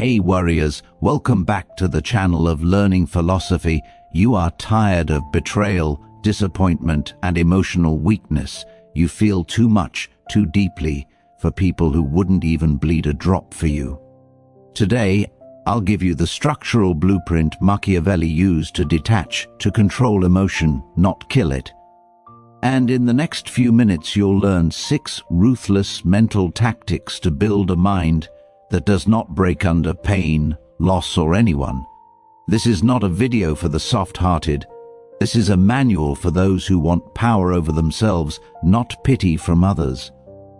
Hey warriors, welcome back to the channel of Learning Philosophy. You are tired of betrayal, disappointment, and emotional weakness. You feel too much, too deeply, for people who wouldn't even bleed a drop for you. Today, I'll give you the structural blueprint Machiavelli used to detach, to control emotion, not kill it. And in the next few minutes you'll learn 6 ruthless mental tactics to build a mind that does not break under pain, loss, or anyone. This is not a video for the soft-hearted. This is a manual for those who want power over themselves, not pity from others.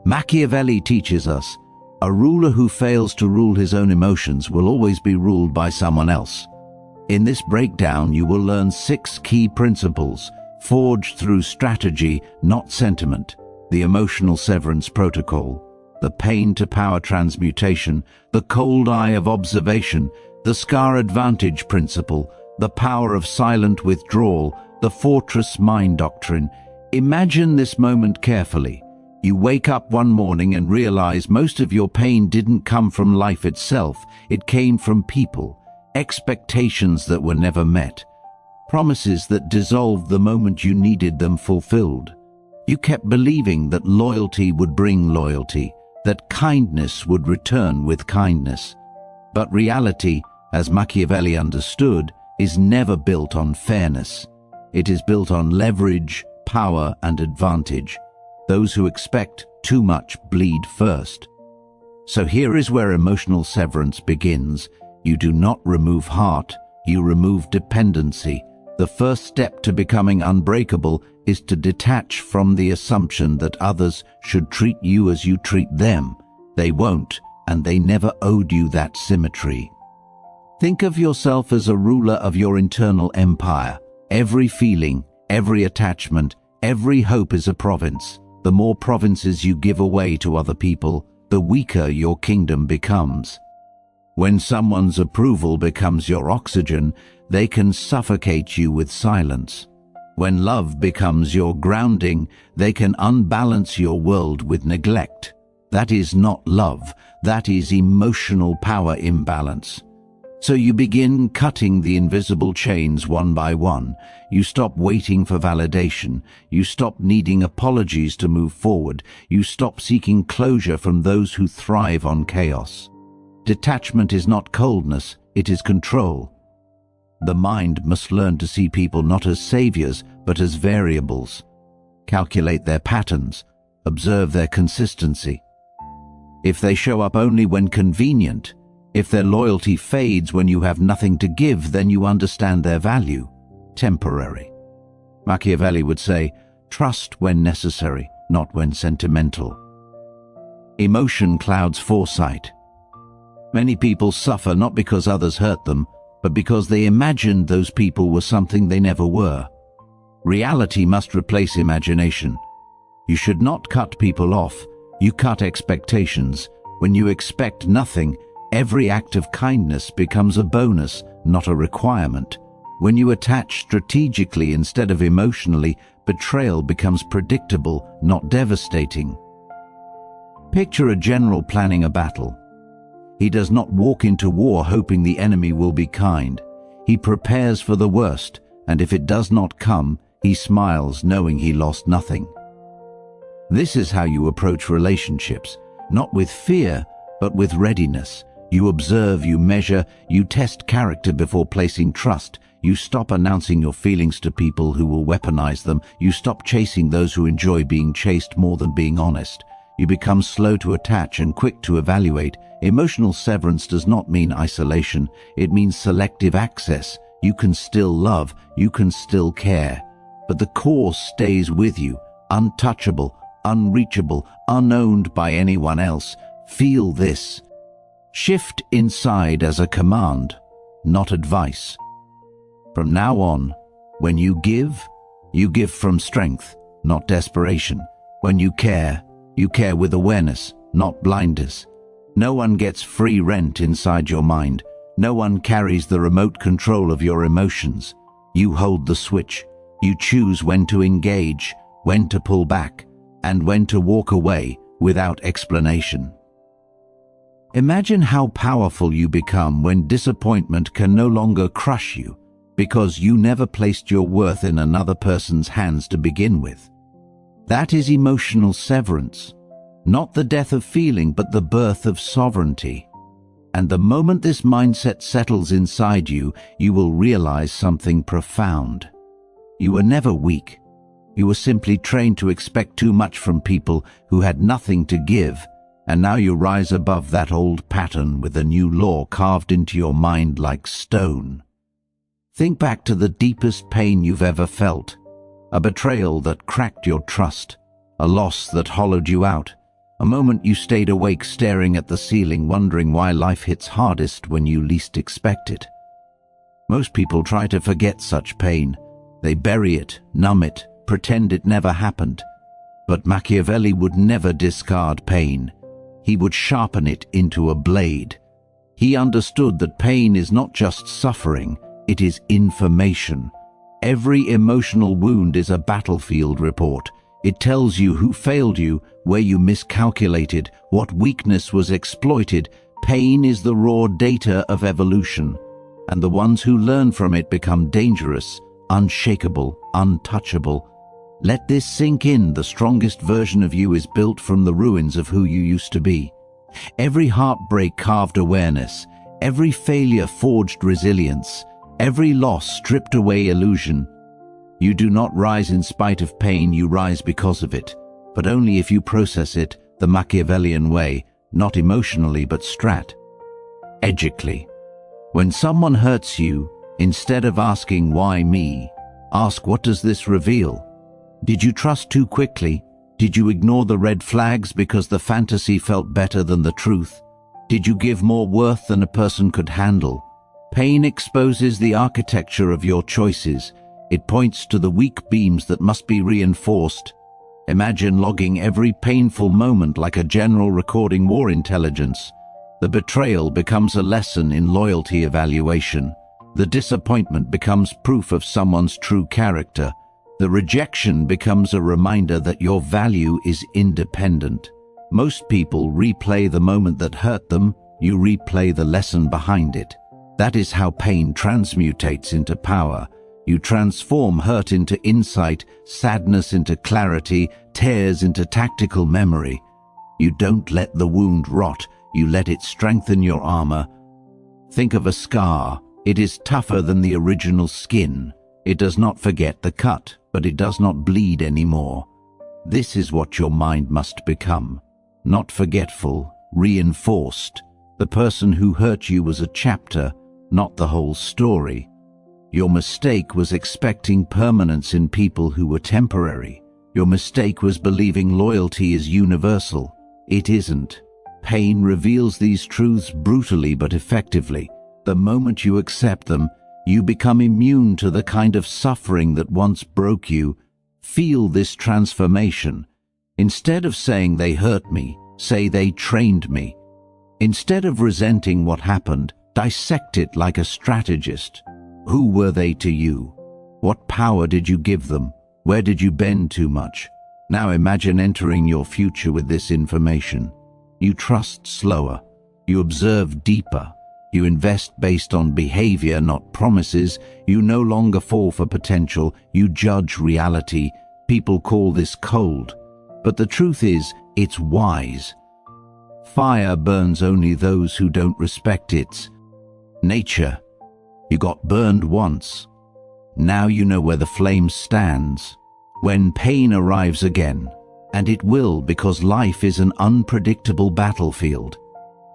Machiavelli teaches us, a ruler who fails to rule his own emotions will always be ruled by someone else. In this breakdown, you will learn 6 key principles, forged through strategy, not sentiment: the emotional severance protocol, the pain-to-power transmutation, the cold eye of observation, the scar advantage principle, the power of silent withdrawal, the fortress mind doctrine. Imagine this moment carefully. You wake up one morning and realize most of your pain didn't come from life itself. It came from people, expectations that were never met, promises that dissolved the moment you needed them fulfilled. You kept believing that loyalty would bring loyalty, that kindness would return with kindness. But reality, as Machiavelli understood, is never built on fairness. It is built on leverage, power, and advantage. Those who expect too much bleed first. So here is where emotional severance begins. You do not remove heart, you remove dependency. The first step to becoming unbreakable is to detach from the assumption that others should treat you as you treat them. They won't, and they never owed you that symmetry. Think of yourself as a ruler of your internal empire. Every feeling, every attachment, every hope is a province. The more provinces you give away to other people, the weaker your kingdom becomes. When someone's approval becomes your oxygen, they can suffocate you with silence. When love becomes your grounding, they can unbalance your world with neglect. That is not love, that is emotional power imbalance. So you begin cutting the invisible chains one by one. You stop waiting for validation. You stop needing apologies to move forward. You stop seeking closure from those who thrive on chaos. Detachment is not coldness, it is control. The mind must learn to see people not as saviors, but as variables. Calculate their patterns, observe their consistency. If they show up only when convenient, if their loyalty fades when you have nothing to give, then you understand their value. Temporary. Machiavelli would say, trust when necessary, not when sentimental. Emotion clouds foresight. Many people suffer not because others hurt them, but because they imagined those people were something they never were. Reality must replace imagination. You should not cut people off, you cut expectations. When you expect nothing, every act of kindness becomes a bonus, not a requirement. When you attach strategically instead of emotionally, betrayal becomes predictable, not devastating. Picture a general planning a battle. He does not walk into war hoping the enemy will be kind. He prepares for the worst, and if it does not come, he smiles knowing he lost nothing. This is how you approach relationships, not with fear, but with readiness. You observe, you measure, you test character before placing trust. You stop announcing your feelings to people who will weaponize them. You stop chasing those who enjoy being chased more than being honest. You become slow to attach and quick to evaluate. Emotional severance does not mean isolation. It means selective access. You can still love, you can still care, but the core stays with you, untouchable, unreachable, unowned by anyone else. Feel this. Shift inside as a command, not advice. From now on, when you give from strength, not desperation. When you care with awareness, not blindness. No one gets free rent inside your mind. No one carries the remote control of your emotions. You hold the switch. You choose when to engage, when to pull back, and when to walk away without explanation. Imagine how powerful you become when disappointment can no longer crush you, because you never placed your worth in another person's hands to begin with. That is emotional severance, not the death of feeling, but the birth of sovereignty. And the moment this mindset settles inside you, you will realize something profound. You were never weak. You were simply trained to expect too much from people who had nothing to give, and now you rise above that old pattern with a new law carved into your mind like stone. Think back to the deepest pain you've ever felt, a betrayal that cracked your trust, a loss that hollowed you out, a moment you stayed awake staring at the ceiling wondering why life hits hardest when you least expect it. Most people try to forget such pain. They bury it, numb it, pretend it never happened. But Machiavelli would never discard pain. He would sharpen it into a blade. He understood that pain is not just suffering, it is information. Every emotional wound is a battlefield report. It tells you who failed you, where you miscalculated, what weakness was exploited. Pain is the raw data of evolution, and the ones who learn from it become dangerous, unshakable, untouchable. Let this sink in. The strongest version of you is built from the ruins of who you used to be. Every heartbreak carved awareness, every failure forged resilience, every loss stripped away illusion. You do not rise in spite of pain, you rise because of it, but only if you process it the Machiavellian way, not emotionally but strategically. When someone hurts you, instead of asking why me, ask what does this reveal? Did you trust too quickly? Did you ignore the red flags because the fantasy felt better than the truth? Did you give more worth than a person could handle? Pain exposes the architecture of your choices. It points to the weak beams that must be reinforced. Imagine logging every painful moment like a general recording war intelligence. The betrayal becomes a lesson in loyalty evaluation. The disappointment becomes proof of someone's true character. The rejection becomes a reminder that your value is independent. Most people replay the moment that hurt them. You replay the lesson behind it. That is how pain transmutates into power. You transform hurt into insight, sadness into clarity, tears into tactical memory. You don't let the wound rot, you let it strengthen your armor. Think of a scar. It is tougher than the original skin. It does not forget the cut, but it does not bleed anymore. This is what your mind must become. Not forgetful, reinforced. The person who hurt you was a chapter, not the whole story. Your mistake was expecting permanence in people who were temporary. Your mistake was believing loyalty is universal. It isn't. Pain reveals these truths brutally but effectively. The moment you accept them, you become immune to the kind of suffering that once broke you. Feel this transformation. Instead of saying they hurt me, say they trained me. Instead of resenting what happened, dissect it like a strategist. Who were they to you? What power did you give them? Where did you bend too much? Now imagine entering your future with this information. You trust slower. You observe deeper. You invest based on behavior, not promises. You no longer fall for potential. You judge reality. People call this cold, but the truth is, it's wise. Fire burns only those who don't respect its nature. You got burned once. Now you know where the flame stands. When pain arrives again, and it will because life is an unpredictable battlefield,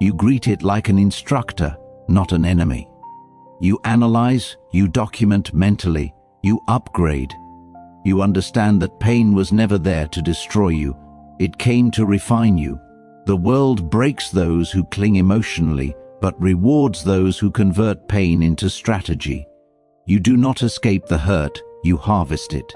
you greet it like an instructor, not an enemy. You analyze, you document mentally, you upgrade. You understand that pain was never there to destroy you. It came to refine you. The world breaks those who cling emotionally, but rewards those who convert pain into strategy. You do not escape the hurt, you harvest it.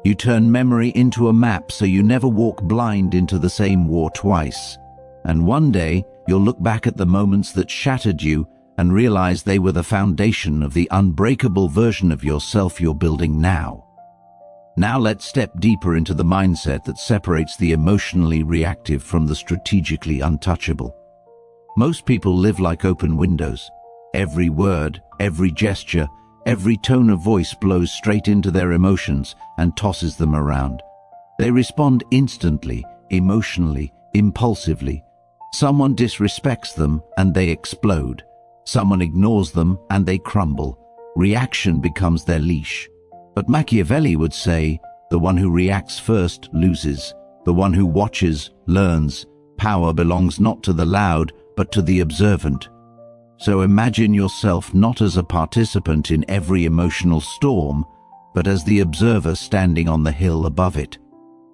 You turn memory into a map so you never walk blind into the same war twice. And one day, you'll look back at the moments that shattered you and realize they were the foundation of the unbreakable version of yourself you're building now. Now let's step deeper into the mindset that separates the emotionally reactive from the strategically untouchable. Most people live like open windows. Every word, every gesture, every tone of voice blows straight into their emotions and tosses them around. They respond instantly, emotionally, impulsively. Someone disrespects them and they explode. Someone ignores them and they crumble. Reaction becomes their leash. But Machiavelli would say, the one who reacts first loses. The one who watches learns. Power belongs not to the loud, but to the observant. So imagine yourself not as a participant in every emotional storm, but as the observer standing on the hill above it.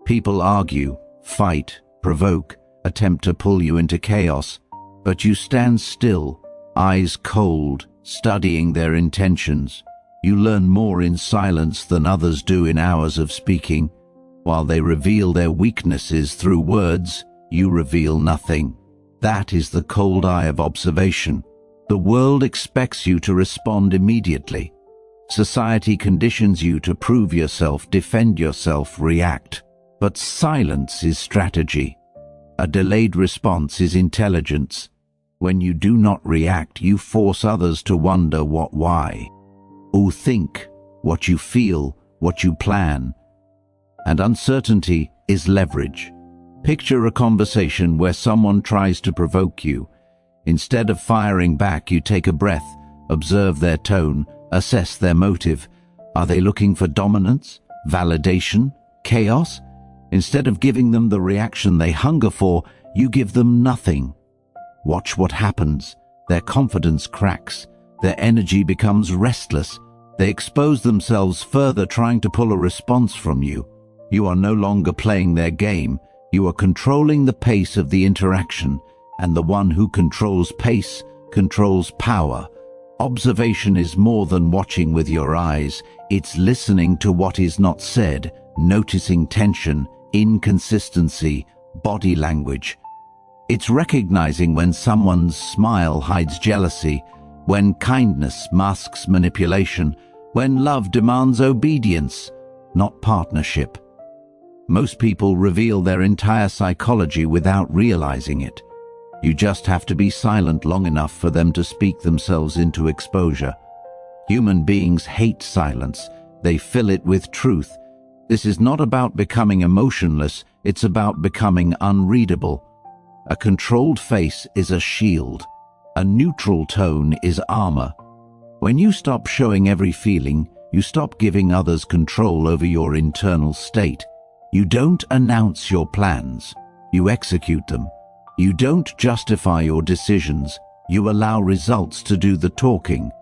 People argue, fight, provoke, attempt to pull you into chaos, but you stand still, eyes cold, studying their intentions. You learn more in silence than others do in hours of speaking. While they reveal their weaknesses through words, you reveal nothing. That is the cold eye of observation. The world expects you to respond immediately. Society conditions you to prove yourself, defend yourself, react. But silence is strategy. A delayed response is intelligence. When you do not react, you force others to wonder what, why. Who think, what you feel, what you plan. And uncertainty is leverage. Picture a conversation where someone tries to provoke you. Instead of firing back, you take a breath, observe their tone, assess their motive. Are they looking for dominance, validation, chaos? Instead of giving them the reaction they hunger for, you give them nothing. Watch what happens. Their confidence cracks. Their energy becomes restless. They expose themselves further, trying to pull a response from you. You are no longer playing their game. You are controlling the pace of the interaction, and the one who controls pace controls power. Observation is more than watching with your eyes. It's listening to what is not said, noticing tension, inconsistency, body language. It's recognizing when someone's smile hides jealousy, when kindness masks manipulation, when love demands obedience, not partnership. Most people reveal their entire psychology without realizing it. You just have to be silent long enough for them to speak themselves into exposure. Human beings hate silence. They fill it with truth. This is not about becoming emotionless, it's about becoming unreadable. A controlled face is a shield. A neutral tone is armor. When you stop showing every feeling, you stop giving others control over your internal state. You don't announce your plans, you execute them. You don't justify your decisions, you allow results to do the talking.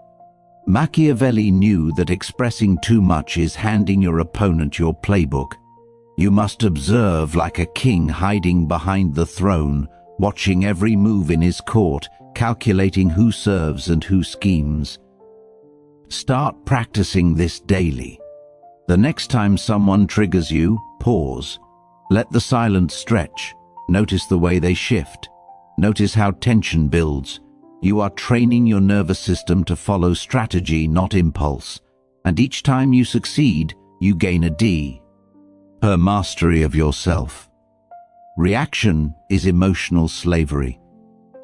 Machiavelli knew that expressing too much is handing your opponent your playbook. You must observe like a king hiding behind the throne, watching every move in his court, calculating who serves and who schemes. Start practicing this daily. The next time someone triggers you, pause. Let the silence stretch. Notice the way they shift. Notice how tension builds. You are training your nervous system to follow strategy, not impulse. And each time you succeed, you gain a D. Per mastery of yourself. Reaction is emotional slavery.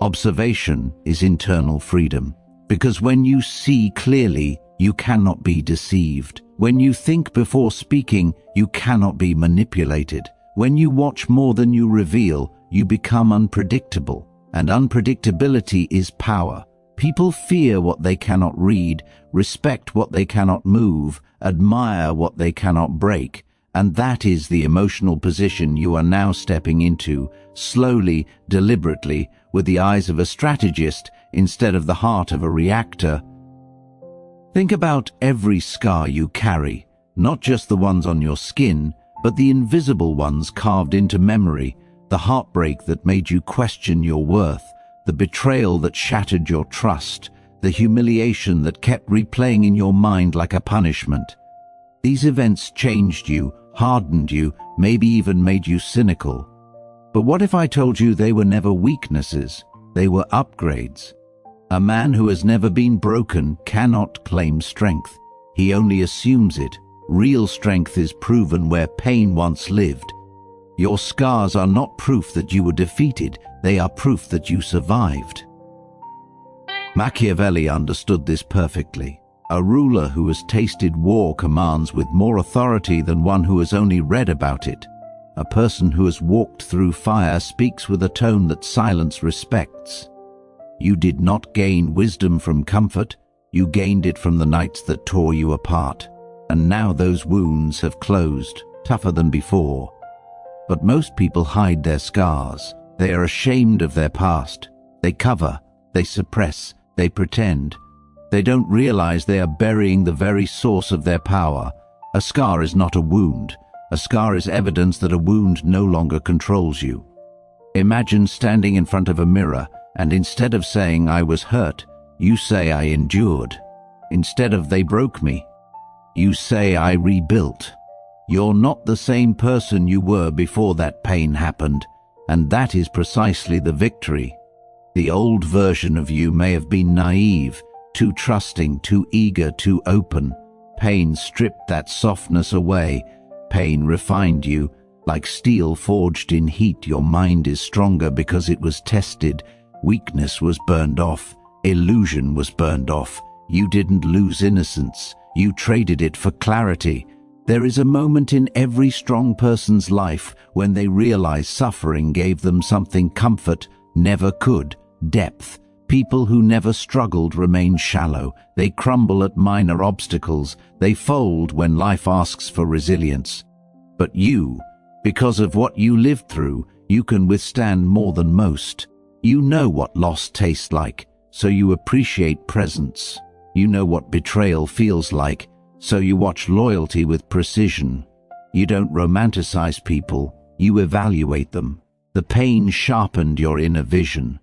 Observation is internal freedom. Because when you see clearly, you cannot be deceived. When you think before speaking, you cannot be manipulated. When you watch more than you reveal, you become unpredictable. And unpredictability is power. People fear what they cannot read, respect what they cannot move, admire what they cannot break. And that is the emotional position you are now stepping into, slowly, deliberately, with the eyes of a strategist instead of the heart of a reactor. Think about every scar you carry, not just the ones on your skin, but the invisible ones carved into memory, the heartbreak that made you question your worth, the betrayal that shattered your trust, the humiliation that kept replaying in your mind like a punishment. These events changed you, hardened you, maybe even made you cynical. But what if I told you they were never weaknesses? They were upgrades. A man who has never been broken cannot claim strength. He only assumes it. Real strength is proven where pain once lived. Your scars are not proof that you were defeated. They are proof that you survived. Machiavelli understood this perfectly. A ruler who has tasted war commands with more authority than one who has only read about it. A person who has walked through fire speaks with a tone that silence respects. You did not gain wisdom from comfort, you gained it from the nights that tore you apart. And now those wounds have closed, tougher than before. But most people hide their scars. They are ashamed of their past. They cover, they suppress, they pretend. They don't realize they are burying the very source of their power. A scar is not a wound. A scar is evidence that a wound no longer controls you. Imagine standing in front of a mirror, and instead of saying I was hurt, you say I endured. Instead of they broke me, you say I rebuilt. You're not the same person you were before that pain happened, and that is precisely the victory. The old version of you may have been naive, too trusting, too eager, too open. Pain stripped that softness away. Pain refined you. Like steel forged in heat, your mind is stronger because it was tested. Weakness was burned off. Illusion was burned off. You didn't lose innocence. You traded it for clarity. There is a moment in every strong person's life when they realize suffering gave them something comfort never could: depth. People who never struggled remain shallow. They crumble at minor obstacles. They fold when life asks for resilience. But you, because of what you lived through, you can withstand more than most. You know what loss tastes like, so you appreciate presence. You know what betrayal feels like, so you watch loyalty with precision. You don't romanticize people, you evaluate them. The pain sharpened your inner vision.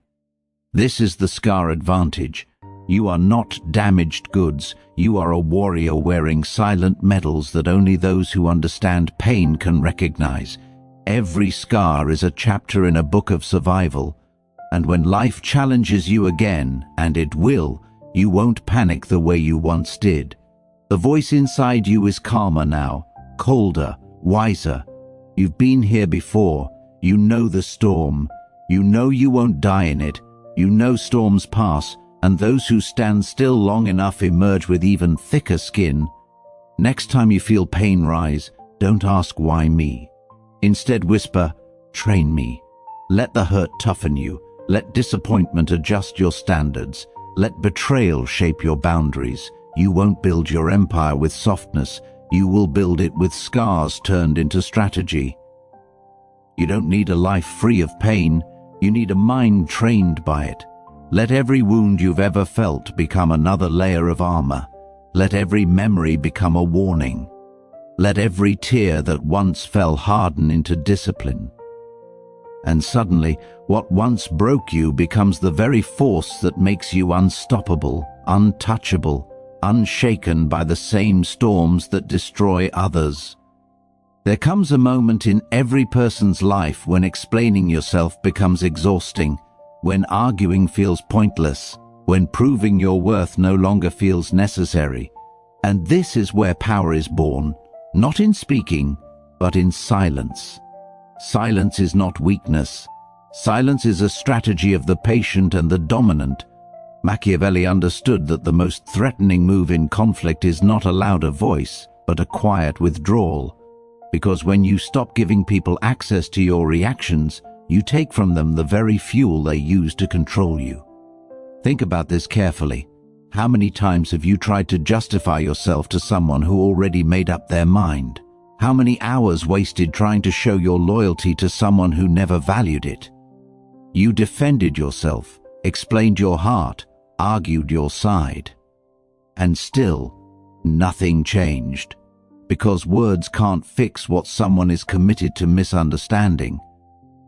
This is the scar advantage. You are not damaged goods. You are a warrior wearing silent medals that only those who understand pain can recognize. Every scar is a chapter in a book of survival. And when life challenges you again, and it will, you won't panic the way you once did. The voice inside you is calmer now, colder, wiser. You've been here before. You know the storm. You know you won't die in it. You know storms pass, and those who stand still long enough emerge with even thicker skin. Next time you feel pain rise, don't ask why me. Instead whisper, train me. Let the hurt toughen you. Let disappointment adjust your standards. Let betrayal shape your boundaries. You won't build your empire with softness. You will build it with scars turned into strategy. You don't need a life free of pain. You need a mind trained by it. Let every wound you've ever felt become another layer of armor. Let every memory become a warning. Let every tear that once fell harden into discipline. And suddenly, what once broke you becomes the very force that makes you unstoppable, untouchable, unshaken by the same storms that destroy others. There comes a moment in every person's life when explaining yourself becomes exhausting, when arguing feels pointless, when proving your worth no longer feels necessary. And this is where power is born, not in speaking, but in silence. Silence is not weakness. Silence is a strategy of the patient and the dominant. Machiavelli understood that the most threatening move in conflict is not a louder voice, but a quiet withdrawal. Because when you stop giving people access to your reactions, you take from them the very fuel they use to control you. Think about this carefully. How many times have you tried to justify yourself to someone who already made up their mind? How many hours wasted trying to show your loyalty to someone who never valued it? You defended yourself, explained your heart, argued your side. And still, nothing changed. Because words can't fix what someone is committed to misunderstanding.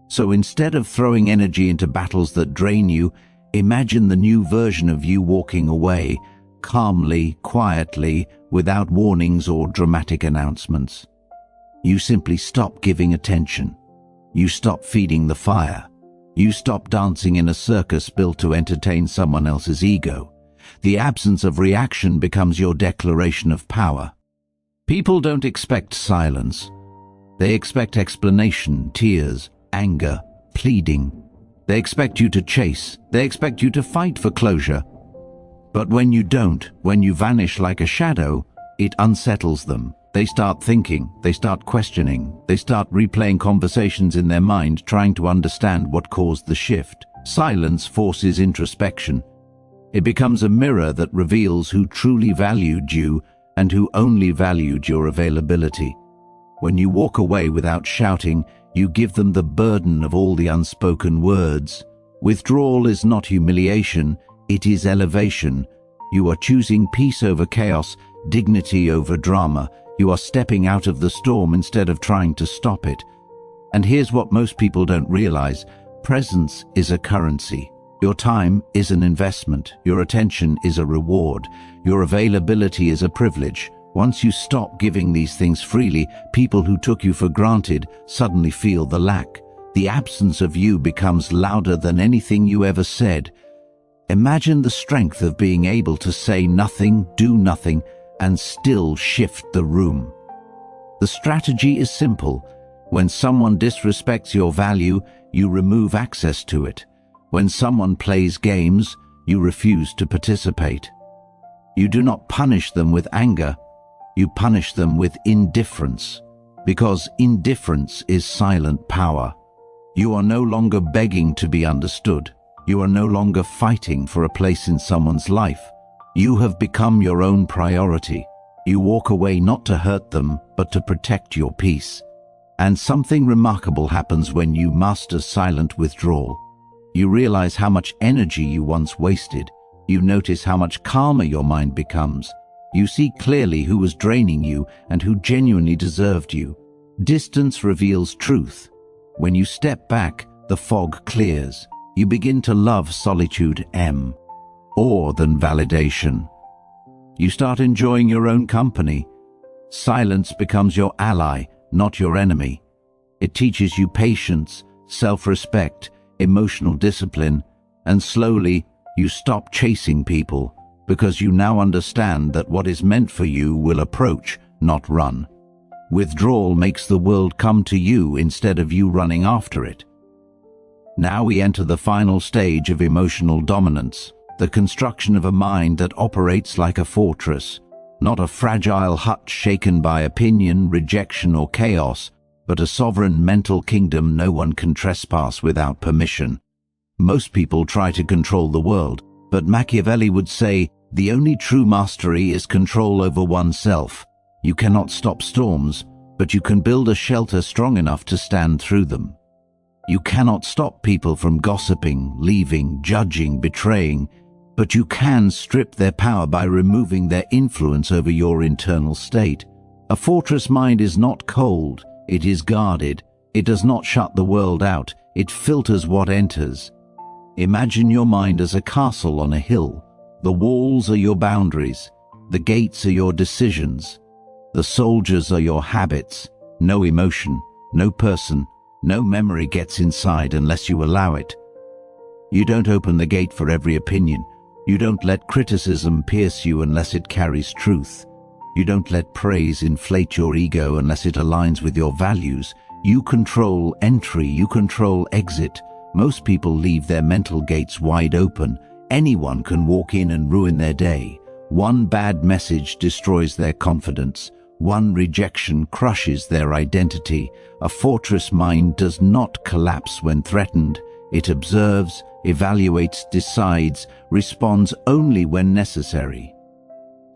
So instead of throwing energy into battles that drain you, imagine the new version of you walking away, calmly, quietly, without warnings or dramatic announcements. You simply stop giving attention. You stop feeding the fire. You stop dancing in a circus built to entertain someone else's ego. The absence of reaction becomes your declaration of power. People don't expect silence. They expect explanation, tears, anger, pleading. They expect you to chase. They expect you to fight for closure. But when you don't, when you vanish like a shadow, it unsettles them. They start thinking, they start questioning, they start replaying conversations in their mind, trying to understand what caused the shift. Silence forces introspection. It becomes a mirror that reveals who truly valued you and who only valued your availability. When you walk away without shouting, you give them the burden of all the unspoken words. Withdrawal is not humiliation, it is elevation. You are choosing peace over chaos, dignity over drama. You are stepping out of the storm instead of trying to stop it. And here's what most people don't realize. Presence is a currency. Your time is an investment. Your attention is a reward. Your availability is a privilege. Once you stop giving these things freely, people who took you for granted suddenly feel the lack. The absence of you becomes louder than anything you ever said. Imagine the strength of being able to say nothing, do nothing, and still shift the room. The strategy is simple. When someone disrespects your value, you remove access to it. When someone plays games, you refuse to participate. You do not punish them with anger. You punish them with indifference, because indifference is silent power. You are no longer begging to be understood. You are no longer fighting for a place in someone's life. You have become your own priority. You walk away not to hurt them, but to protect your peace. And something remarkable happens when you master silent withdrawal. You realize how much energy you once wasted. You notice how much calmer your mind becomes. You see clearly who was draining you and who genuinely deserved you. Distance reveals truth. When you step back, the fog clears. You begin to love solitude more than validation. You start enjoying your own company. Silence becomes your ally, not your enemy. It teaches you patience, self-respect, emotional discipline, and slowly you stop chasing people because you now understand that what is meant for you will approach, not run. Withdrawal makes the world come to you instead of you running after it. Now we enter the final stage of emotional dominance, the construction of a mind that operates like a fortress, not a fragile hut shaken by opinion, rejection, or chaos, but a sovereign mental kingdom no one can trespass without permission. Most people try to control the world, but Machiavelli would say, the only true mastery is control over oneself. You cannot stop storms, but you can build a shelter strong enough to stand through them. You cannot stop people from gossiping, leaving, judging, betraying, but you can strip their power by removing their influence over your internal state. A fortress mind is not cold, it is guarded. It does not shut the world out, it filters what enters. Imagine your mind as a castle on a hill. The walls are your boundaries, the gates are your decisions, the soldiers are your habits. No emotion, no person, no memory gets inside unless you allow it. You don't open the gate for every opinion. You don't let criticism pierce you unless it carries truth. You don't let praise inflate your ego unless it aligns with your values. You control entry, you control exit. Most people leave their mental gates wide open. Anyone can walk in and ruin their day. One bad message destroys their confidence. One rejection crushes their identity. A fortress mind does not collapse when threatened. It observes, evaluates, decides, responds only when necessary.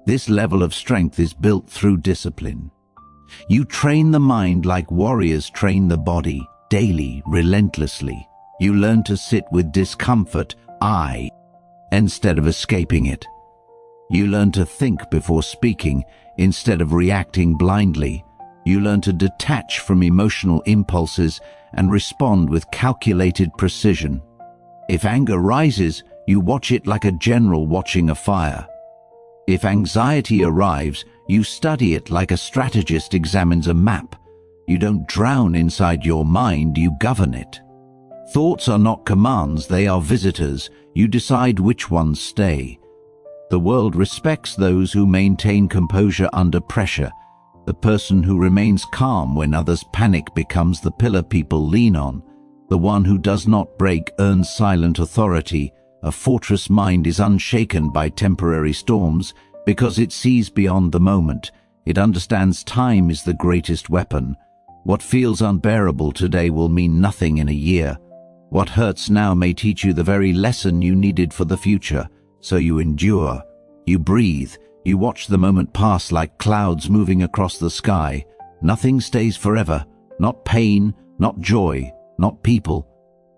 This level of strength is built through discipline. You train the mind like warriors train the body, daily, relentlessly. You learn to sit with discomfort, instead of escaping it. You learn to think before speaking, instead of reacting blindly. You learn to detach from emotional impulses and respond with calculated precision. If anger rises, you watch it like a general watching a fire. If anxiety arrives, you study it like a strategist examines a map. You don't drown inside your mind, you govern it. Thoughts are not commands, they are visitors. You decide which ones stay. The world respects those who maintain composure under pressure. The person who remains calm when others panic becomes the pillar people lean on. The one who does not break earns silent authority. A fortress mind is unshaken by temporary storms because it sees beyond the moment. It understands time is the greatest weapon. What feels unbearable today will mean nothing in a year. What hurts now may teach you the very lesson you needed for the future. So you endure. You breathe. You watch the moment pass like clouds moving across the sky. Nothing stays forever. Not pain, not joy, not people.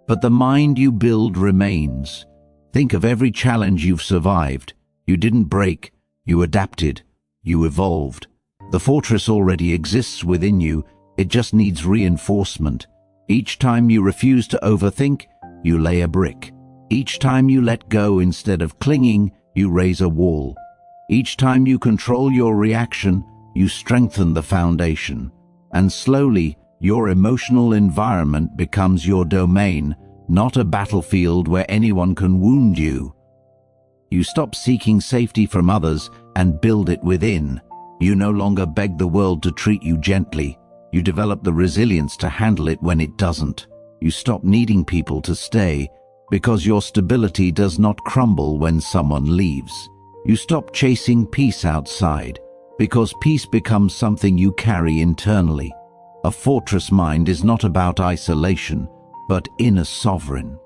But the mind you build remains. Think of every challenge you've survived. You didn't break. You adapted. You evolved. The fortress already exists within you. It just needs reinforcement. Each time you refuse to overthink, you lay a brick. Each time you let go instead of clinging, you raise a wall. Each time you control your reaction, you strengthen the foundation. And slowly, your emotional environment becomes your domain, not a battlefield where anyone can wound you. You stop seeking safety from others and build it within. You no longer beg the world to treat you gently. You develop the resilience to handle it when it doesn't. You stop needing people to stay because your stability does not crumble when someone leaves. You stop chasing peace outside because peace becomes something you carry internally. A fortress mind is not about isolation, but inner sovereign.